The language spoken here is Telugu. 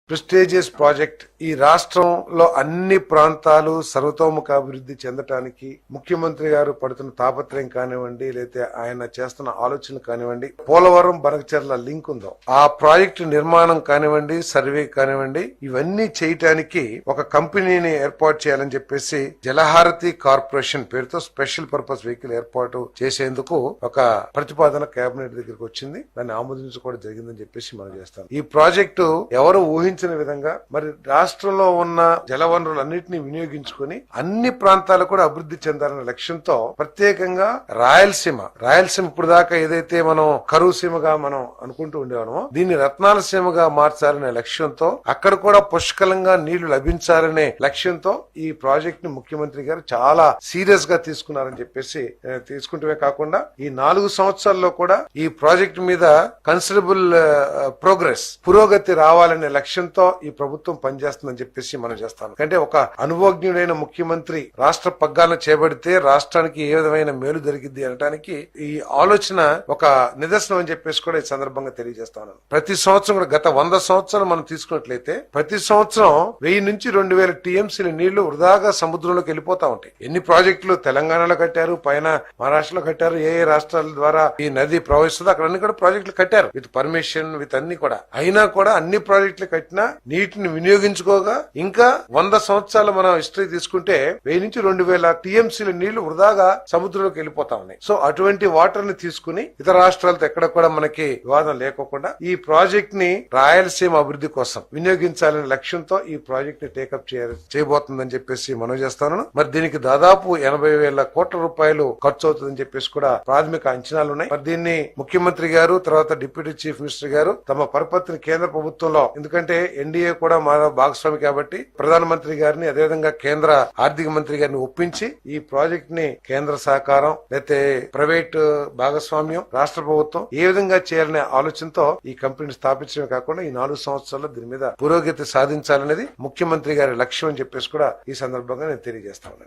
Prestigious project. ఈ రాష్ట్రంలో అన్ని ప్రాంతాలు సర్వతోముఖ అభివృద్ధి చెందటానికి ముఖ్యమంత్రి గారు పడుతున్న తాపత్రయం కానివ్వండి, లేకపోతే ఆయన చేస్తున్న ఆలోచనలు కానివ్వండి, పోలవరం బనకచెర్ల లింక్ ఉందో ఆ ప్రాజెక్టు నిర్మాణం కానివ్వండి, సర్వే కానివ్వండి, ఇవన్నీ చేయటానికి ఒక కంపెనీని ఏర్పాటు చేయాలని చెప్పేసి జలహారతి కార్పొరేషన్ పేరుతో స్పెషల్ పర్పస్ వెహికల్ ఏర్పాటు చేసేందుకు ఒక ప్రతిపాదన కేబినెట్ దగ్గరికి వచ్చింది. దాన్ని ఆమోదించుకోవడం జరిగిందని చెప్పేసి మనం చేస్తాం. ఈ ప్రాజెక్టు ఎవరు ఊహించిన విధంగా మరి రాష్ట్రంలో ఉన్న జలవనరులన్నింటినీ వినియోగించుకుని అన్ని ప్రాంతాలు కూడా అభివృద్ధి చెందాలనే లక్ష్యంతో ప్రత్యేకంగా రాయలసీమ ఇప్పుడు దాకా ఏదైతే మనం కరువు సీమగా మనం అనుకుంటూ ఉండేవాళ్ళమో దీన్ని రత్నాల సీమగా మార్చాలనే లక్ష్యంతో, అక్కడ కూడా పుష్కలంగా నీళ్లు లభించాలనే లక్ష్యంతో ఈ ప్రాజెక్ట్ ని ముఖ్యమంత్రి గారు చాలా సీరియస్ గా తీసుకున్నారని చెప్పేసి తీసుకుంటమే కాకుండా ఈ 4 సంవత్సరాల్లో కూడా ఈ ప్రాజెక్ట్ మీద కన్సిడరబుల్ పురోగతి రావాలనే లక్ష్యంతో ఈ ప్రభుత్వం పనిచేస్తుందని చెప్పేసి మనం చేస్తాం. అంటే ఒక అనుభవజ్ఞుడైన ముఖ్యమంత్రి రాష్ట్ర పగ్గాలను చేపడితే రాష్ట్రానికి ఏ విధమైన మేలు జరిగింది అనడానికి ఈ ఆలోచన ఒక నిదర్శనం అని చెప్పేసి కూడా ఈ సందర్భంగా తెలియజేస్తాను. ప్రతి సంవత్సరం కూడా గత 100 సంవత్సరాలు మనం తీసుకున్నట్లయితే ప్రతి సంవత్సరం 1000 నుంచి 2000 టీఎంసీల నీళ్లు వృధాగా సముద్రంలోకి వెళ్ళిపోతా ఉంటాయి. ఎన్ని ప్రాజెక్టులు తెలంగాణలో కట్టారు, పైన మహారాష్ట్రలో కట్టారు, ఏ రాష్ట్రాల ద్వారా ఈ నది ప్రవహిస్తుందో అక్కడ అన్ని కూడా ప్రాజెక్టులు కట్టారు విత్ పర్మిషన్ విత్ అన్ని కూడా. అయినా కూడా అన్ని ప్రాజెక్టులు కట్టినా నీటిని వినియోగించుకోగా ఇంకా 100 సంవత్సరాలు మనం హిస్టరీ తీసుకుంటే 1000 నుంచి 2000 టీఎంసీల నీళ్లు వృధాగా సముద్రంలోకి వెళ్ళిపోతా ఉన్నాయి. సో అటువంటి వాటర్ ని తీసుకుని ఇతర రాష్ట్రాలతో ఎక్కడ కూడా మనకి వివాదం లేకోకుండా ఈ ప్రాజెక్ట్ ని రాయలసీమ అభివృద్ధి కోసం వినియోగించాలనే లక్ష్యంతో ఈ ప్రాజెక్ట్ ని టేకప్ చేయబోతుందని చెప్పేసి మనం చేస్తాను. మరి దీనికి దాదాపు 80,000 కోట్ల రూపాయలు ఖర్చు అవుతుందని చెప్పేసి కూడా ప్రాథమిక అంచనాలు ఉన్నాయి. మరి దీన్ని ముఖ్యమంత్రి గారు తర్వాత డిప్యూటీ చీఫ్ మినిస్టర్ గారు తమ పరపతిని కేంద్ర ప్రభుత్వంలో, ఎందుకంటే ఎన్డీఏ కూడా మన భాగస్వామి కాబట్టి ప్రధానమంత్రి గారిని అదేవిధంగా కేంద్ర ఆర్థిక మంత్రి గారిని ఒప్పించి ఈ ప్రాజెక్ట్ ని కేంద్ర సహకారం లేకపోతే ప్రైవేట్ భాగస్వామ్యం రాష్ట్ర ప్రభుత్వం ఏ విధంగా చేయాలనే ఆలోచనతో ఈ కంపెనీని స్థాపించడమే కాకుండా ఈ 4 సంవత్సరాల్లో దీని మీద పురోగతి సాధించాలనేది ముఖ్యమంత్రి గారి లక్ష్యం అని చెప్పేసి కూడా ఈ సందర్భంగా నేను తెలియజేస్తా ఉన్నాను.